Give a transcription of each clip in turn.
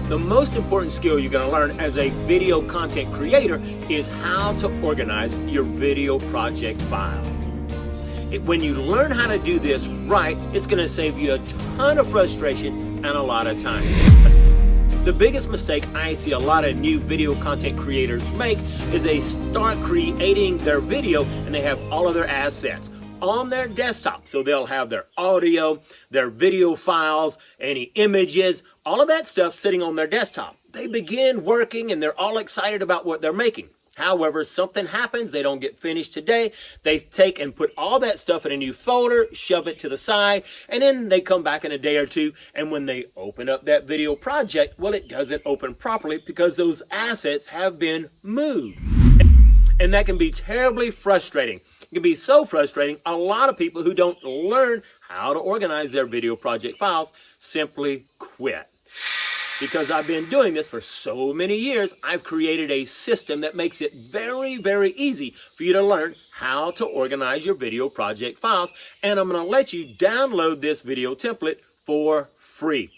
The most important skill you're going to learn as a video content creator is how to organize your video project files. When you learn how to do this right, it's going to save you a ton of frustration and a lot of time. The biggest mistake I see a lot of new video content creators make is they start creating their video and they have all of their assets on their desktop. So they'll have their audio, their video files, any images, all of that stuff sitting on their desktop. They begin working and they're all excited about what they're making. However, something happens, they don't get finished today. They take and put all that stuff in a new folder, shove it to the side, and then they come back in a day or two, and when they open up that video project, well, it doesn't open properly because those assets have been moved. And that can be terribly frustrating. It can be so frustrating, a lot of people who don't learn how to organize their video project files simply quit. Because I've been doing this for so many years, I've created a system that makes it very, very easy for you to learn how to organize your video project files. And I'm going to let you download this video template for free.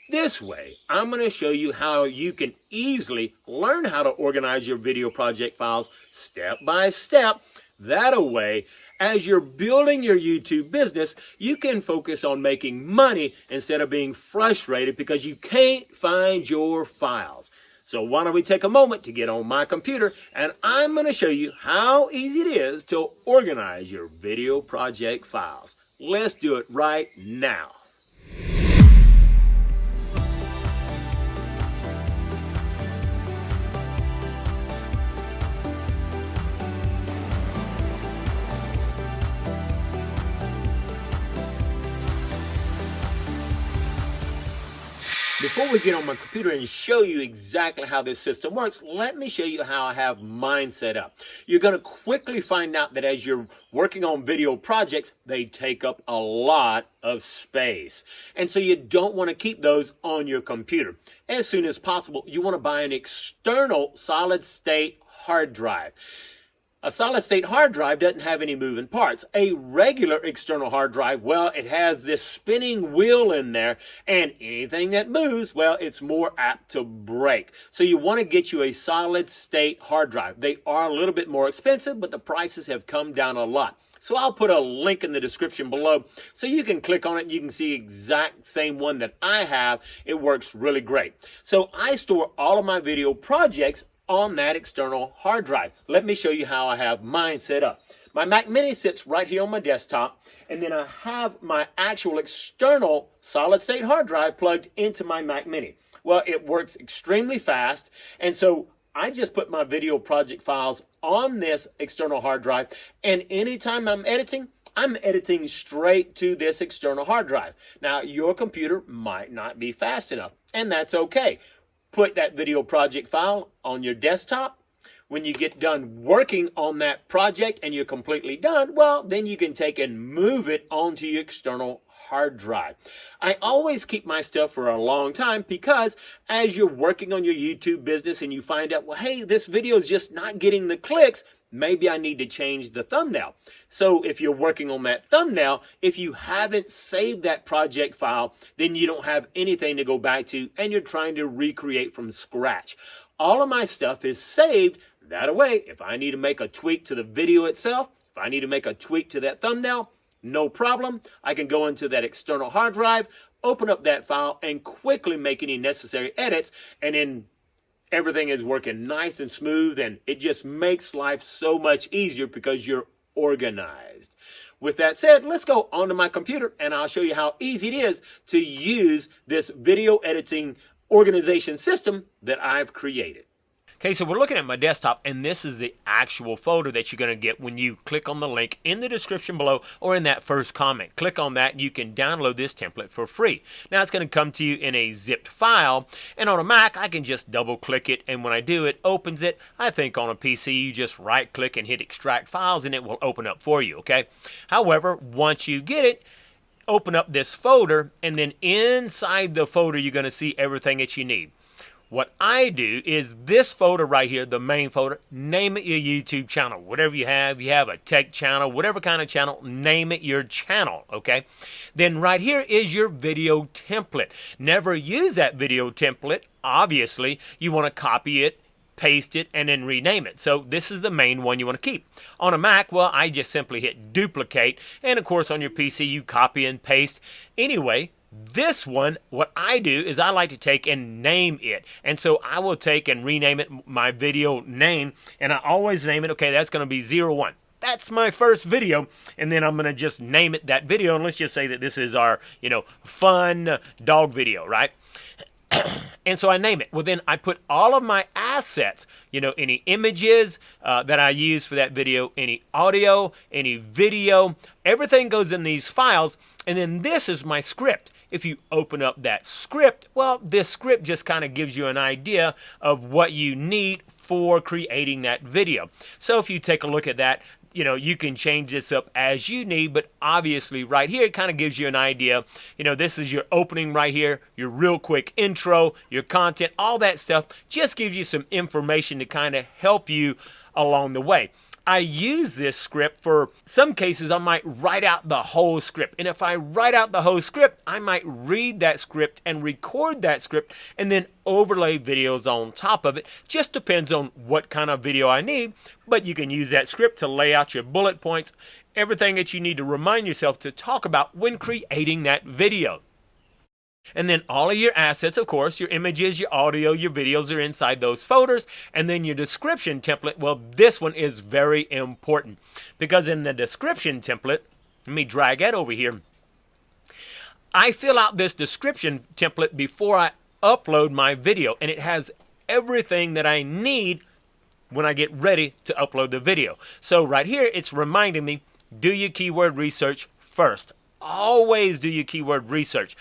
This way, I'm going to show you how you can easily learn how to organize your video project files step by step. That way, as you're building your YouTube business, you can focus on making money instead of being frustrated because you can't find your files. So why don't we take a moment to get on my computer and I'm going to show you how easy it is to organize your video project files. Let's do it right now. Before we get on my computer and show you exactly how this system works, let me show you how I have mine set up. You're going to quickly find out that as you're working on video projects, they take up a lot of space. And so you don't want to keep those on your computer. As soon as possible, you want to buy an external solid-state hard drive. A solid-state hard drive doesn't have any moving parts. A regular external hard drive, well, it has this spinning wheel in there, and anything that moves, well, it's more apt to break. So you want to get you a solid-state hard drive. They are a little bit more expensive, but the prices have come down a lot. So I'll put a link in the description below so you can click on it and you can see the exact same one that I have. It works really great. So I store all of my video projects on that external hard drive. Let me show you how I have mine set up. My Mac Mini sits right here on my desktop, and then I have my actual external solid-state hard drive plugged into my Mac Mini. Well, it works extremely fast, and so I just put my video project files on this external hard drive, and anytime I'm editing straight to this external hard drive. Now, your computer might not be fast enough, and that's okay. Put that video project file on your desktop. When you get done working on that project and you're completely done, well, then you can take and move it onto your external hard drive. I always keep my stuff for a long time because as you're working on your YouTube business and you find out, well, hey, this video is just not getting the clicks, maybe I need to change the thumbnail. So if you're working on that thumbnail, if you haven't saved that project file, then you don't have anything to go back to and you're trying to recreate from scratch. All of my stuff is saved. That way, if I need to make a tweak to the video itself, if I need to make a tweak to that thumbnail, no problem. I can go into that external hard drive, open up that file, and quickly make any necessary edits, and then everything is working nice and smooth, and it just makes life so much easier because you're organized. With that said, let's go onto my computer, and I'll show you how easy it is to use this video editing organization system that I've created. Okay, so we're looking at my desktop, and this is the actual folder that you're going to get when you click on the link in the description below or in that first comment. Click on that, and you can download this template for free. Now, it's going to come to you in a zipped file, and on a Mac, I can just double-click it, and when I do, it opens it. I think on a PC, you just right-click and hit Extract Files, and it will open up for you, okay? However, once you get it, open up this folder, and then inside the folder, you're going to see everything that you need. what I do is this folder right here, the main folder, name it your YouTube channel. Whatever you have a tech channel, whatever kind of channel, name it your channel, okay? Then right here is your video template. Never use that video template. Obviously, you want to copy it, paste it, and then rename it. So this is the main one you want to keep. On a Mac, well, I just simply hit duplicate, and of course on your PC you copy and paste. Anyway, this one, what I do is I like to take and name it. And so I will take and rename it my video name, and I always name it, okay, that's going to be 01. That's my first video, and then I'm going to just name it that video, and let's just say that this is our, fun dog video, right? And so I name it. Well, then I put all of my assets, any images that I use for that video, any audio, any video, everything goes in these files, and then this is my script. If you open up that script, well, this script just kind of gives you an idea of what you need for creating that video. So if you take a look at that, you can change this up as you need, but obviously right here, it kind of gives you an idea. This is your opening right here, your real quick intro, your content, all that stuff just gives you some information to kind of help you along the way. I use this script for some cases. I might write out the whole script. And if I write out the whole script, I might read that script and record that script and then overlay videos on top of it. Just depends on what kind of video I need. But you can use that script to lay out your bullet points, everything that you need to remind yourself to talk about when creating that video. And then all of your assets, of course, your images, your audio, your videos are inside those folders. And then your description template, well, this one is very important because in the description template, let me drag that over here. I fill out this description template before I upload my video, and it has everything that I need when I get ready to upload the video. So right here, it's reminding me, do your keyword research first. Always do your keyword research.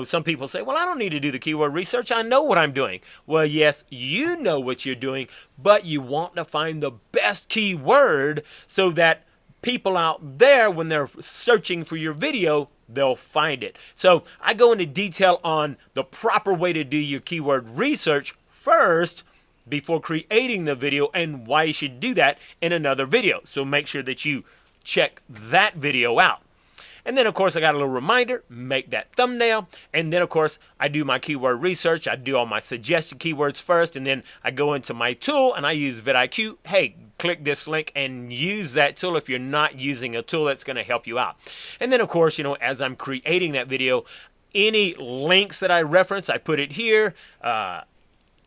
Some people say, well, I don't need to do the keyword research. I know what I'm doing. Well, yes, you know what you're doing, but you want to find the best keyword so that people out there, when they're searching for your video, they'll find it. So I go into detail on the proper way to do your keyword research first before creating the video and why you should do that in another video. So make sure that you check that video out. And then, of course, I got a little reminder, make that thumbnail. And then, of course, I do my keyword research. I do all my suggested keywords first. And then I go into my tool and I use vidIQ. Hey, click this link and use that tool if you're not using a tool that's going to help you out. And then, of course, as I'm creating that video, any links that I reference, I put it here.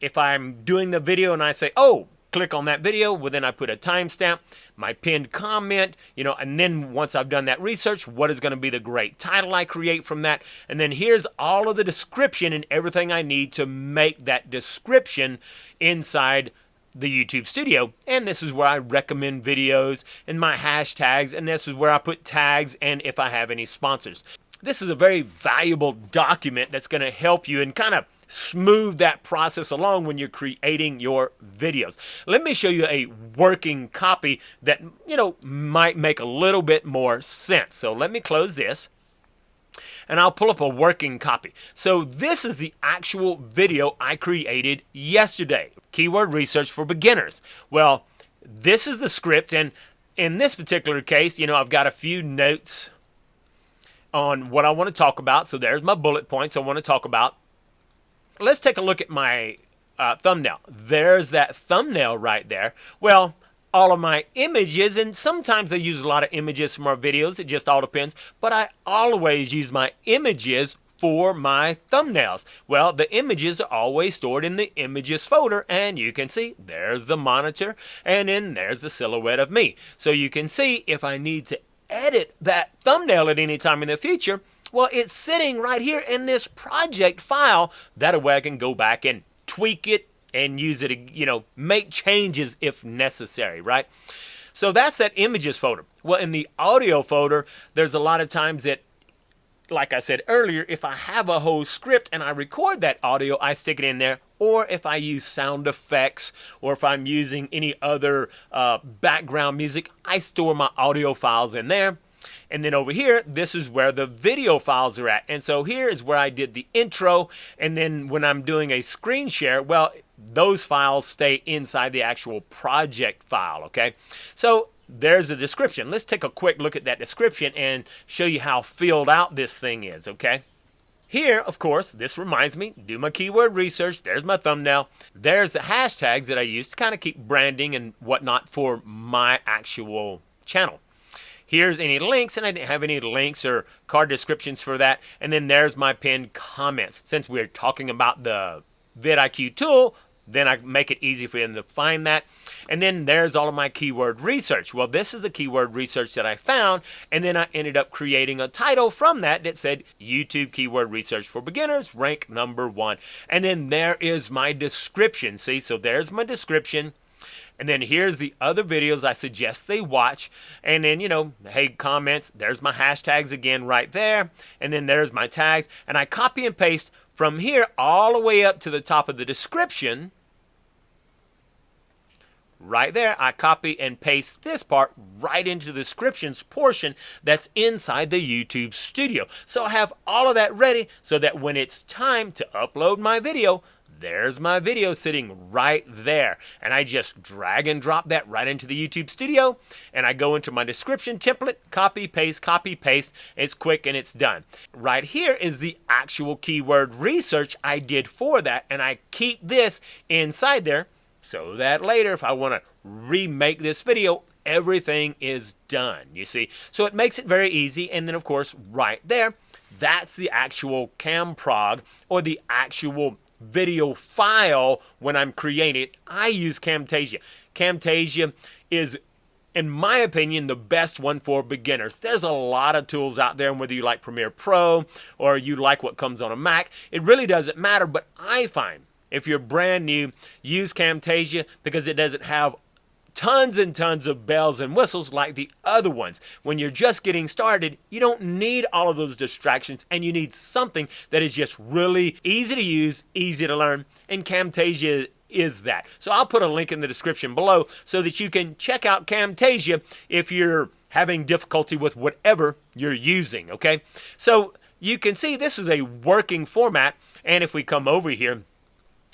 If I'm doing the video and I say, oh, click on that video, well, then I put a timestamp, my pinned comment, and then once I've done that research, what is going to be the great title I create from that? And then here's all of the description and everything I need to make that description inside the YouTube studio. And this is where I recommend videos and my hashtags, and this is where I put tags and if I have any sponsors. This is a very valuable document that's going to help you and kind of smooth that process along when you're creating your videos. Let me show you a working copy that, might make a little bit more sense. So let me close this and I'll pull up a working copy. So this is the actual video I created yesterday. Keyword research for beginners. Well, this is the script, and in this particular case, I've got a few notes on what I want to talk about. So there's my bullet points I want to talk about. Let's take a look at my thumbnail. There's that thumbnail right there. Well, all of my images, and sometimes I use a lot of images from our videos. It just all depends. But I always use my images for my thumbnails. Well, the images are always stored in the images folder, and you can see there's the monitor, and then there's the silhouette of me. So you can see if I need to edit that thumbnail at any time in the future, well, it's sitting right here in this project file. That way I can go back and tweak it and use it, make changes if necessary, right? So that's that images folder. Well, in the audio folder, there's a lot of times that, like I said earlier, if I have a whole script and I record that audio, I stick it in there. Or if I use sound effects, or if I'm using any other background music, I store my audio files in there. And then over here, this is where the video files are at. And so here is where I did the intro. And then when I'm doing a screen share, well, those files stay inside the actual project file, okay? So there's the description. Let's take a quick look at that description and show you how filled out this thing is, okay? Here, of course, this reminds me, do my keyword research. There's my thumbnail. There's the hashtags that I use to kind of keep branding and whatnot for my actual channel. Here's any links, and I didn't have any links or card descriptions for that. And then there's my pinned comments. Since we're talking about the vidIQ tool, then I make it easy for them to find that. And then there's all of my keyword research. Well, this is the keyword research that I found, and then I ended up creating a title from that that said YouTube Keyword Research for Beginners, rank #1. And then there is my description. See, so there's my description. And then here's the other videos I suggest they watch. And then, you know, hey, comments, there's my hashtags again right there. And then there's my tags. And I copy and paste from here all the way up to the top of the description. Right there, I copy and paste this part right into the descriptions portion that's inside the YouTube studio. So I have all of that ready so that when it's time to upload my video, there's my video sitting right there. And I just drag and drop that right into the YouTube studio. And I go into my description template, copy, paste, copy, paste. It's quick and it's done. Right here is the actual keyword research I did for that. And I keep this inside there so that later if I want to remake this video, everything is done, you see. So it makes it very easy. And then of course, right there, that's the actual CamProg or the actual video file when I'm creating it. I use Camtasia. Camtasia is, in my opinion, the best one for beginners. There's a lot of tools out there, and whether you like Premiere Pro or you like what comes on a Mac, it really doesn't matter. But I find if you're brand new, use Camtasia because it doesn't have tons and tons of bells and whistles like the other ones. When you're just getting started, you don't need all of those distractions, and you need something that is just really easy to use, easy to learn, and Camtasia is that. So I'll put a link in the description below so that you can check out Camtasia if you're having difficulty with whatever you're using, okay? So you can see this is a working format, and if we come over here,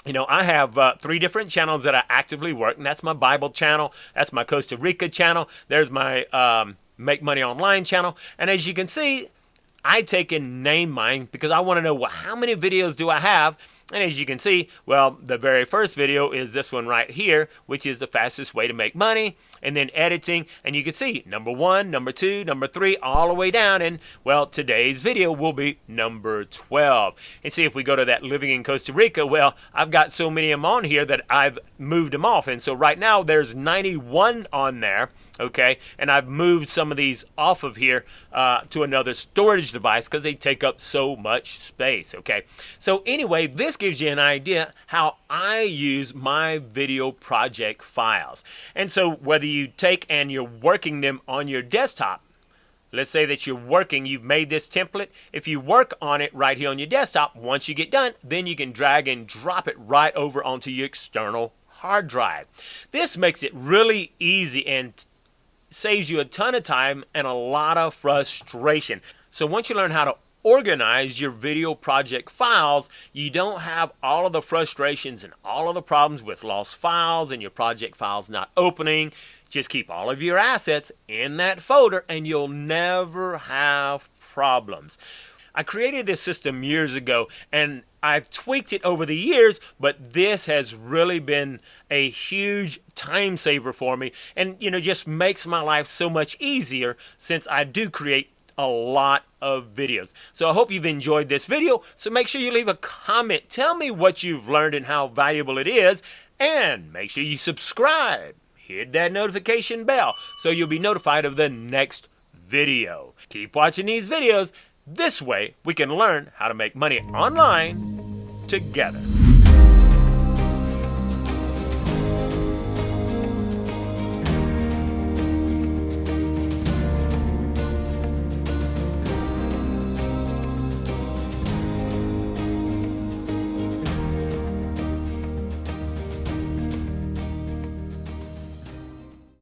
you know, I have 3 different channels that I actively work, and that's my Bible channel, that's my Costa Rica channel, there's my Make Money Online channel, and as you can see, I take and name mine because I want to know, well, how many videos do I have? And as you can see, well, the very first video is this one right here, which is the fastest way to make money, and then editing, and you can see number 1, number 2, number 3, all the way down, and well, today's video will be number 12. And see, if we go to that living in Costa Rica, well, I've got so many of them on here that I've moved them off, and so right now there's 91 on there, okay, and I've moved some of these off of here to another storage device because they take up so much space, okay. So anyway, this gives you an idea how I use my video project files. And so whether you take and you're working them on your desktop, let's say that you're working, you've made this template. If you work on it right here on your desktop, once you get done, then you can drag and drop it right over onto your external hard drive. This makes it really easy and saves you a ton of time and a lot of frustration. So once you learn how to organize your video project files, you don't have all of the frustrations and all of the problems with lost files and your project files not opening. Just keep all of your assets in that folder and you'll never have problems. I created this system years ago and I've tweaked it over the years, but this has really been a huge time saver for me and, you know, just makes my life so much easier since I do create a lot of videos. So I hope you've enjoyed this video. So make sure you leave a comment. Tell me what you've learned and how valuable it is. And make sure you subscribe. Hit that notification bell so you'll be notified of the next video. Keep watching these videos. This way we can learn how to make money online together.